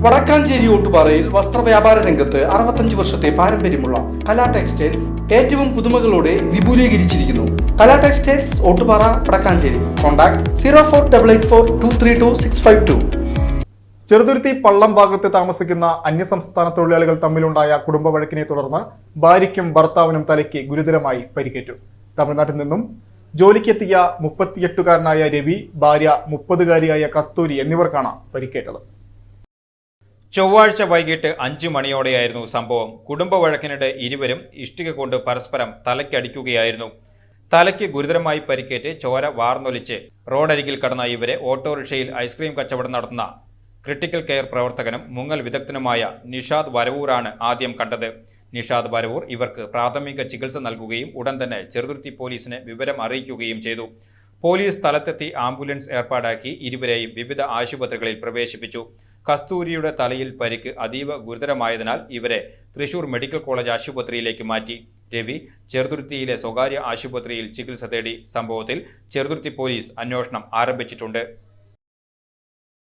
വടക്കാഞ്ചേരി ഓട്ടുപാറയിൽ വസ്ത്രവ്യാപാര രംഗത്ത് 65 വർഷത്തെ പാരമ്പര്യമുള്ള കലാ ടെക്സ്റ്റൈൽസ് ഏറ്റവും പുതുമകളോടെ വിപുലീകരിച്ചിരിക്കുന്നു. കലാ ടെക്സ്റ്റൈൽസ് ഓട്ടുപാറ വടക്കാഞ്ചേരി. കോൺടാക്ട് 04884232 ചെറുതുരുത്തി പള്ളം ഭാഗത്ത് താമസിക്കുന്ന അന്യസംസ്ഥാന തൊഴിലാളികൾ തമ്മിലുണ്ടായ കുടുംബ വഴക്കിനെ തുടർന്ന് ഭാര്യയ്ക്കും ഭർത്താവിനും തലയ്ക്ക് ഗുരുതരമായി പരിക്കേറ്റു. തമിഴ്നാട്ടിൽ നിന്നും ജോലിക്കെത്തിയ 38-കാരനായ രവി, ഭാര്യ 30-കാരിയായ കസ്തൂരി എന്നിവർക്കാണ് പരിക്കേറ്റത്. ചൊവ്വാഴ്ച വൈകിട്ട് 5 മണിയോടെയായിരുന്നു സംഭവം. കുടുംബ വഴക്കിനിടെ ഇരുവരും ഇഷ്ടിക കൊണ്ട് പരസ്പരം തലയ്ക്കടിക്കുകയായിരുന്നു. തലയ്ക്ക് ഗുരുതരമായി പരിക്കേറ്റ് ചോര വാർന്നൊലിച്ച് റോഡരികിൽ കടന്ന ഇവരെ ഓട്ടോറിക്ഷയിൽ ഐസ്ക്രീം കച്ചവടം നടത്തുന്ന ക്രിട്ടിക്കൽ കെയർ പ്രവർത്തകനും മുങ്ങൽ വിദഗ്ധനുമായ നിഷാദ് വരവൂരാണ് ആദ്യം കണ്ടത്. നിഷാദ് വരവൂർ ഇവർക്ക് പ്രാഥമിക ചികിത്സ നൽകുകയും ഉടൻ തന്നെ ചെറുതുരുത്തി പോലീസിനെ വിവരം അറിയിക്കുകയും ചെയ്തു. പോലീസ് സ്ഥലത്തെത്തി ആംബുലൻസ് ഏർപ്പാടാക്കി ഇരുവരെയും വിവിധ ആശുപത്രികളിൽ പ്രവേശിപ്പിച്ചു. കസ്തൂരിയുടെ തലയിൽ പരിക്ക് അതീവ ഗുരുതരമായതിനാൽ ഇവരെ തൃശൂർ മെഡിക്കൽ കോളേജ് ആശുപത്രിയിലേക്ക് മാറ്റി. രവി ചെറുതുരുത്തിയിലെ സ്വകാര്യ ആശുപത്രിയിൽ ചികിത്സ തേടി. സംഭവത്തിൽ ചെറുതുരുത്തി പോലീസ് അന്വേഷണം ആരംഭിച്ചിട്ടുണ്ട്.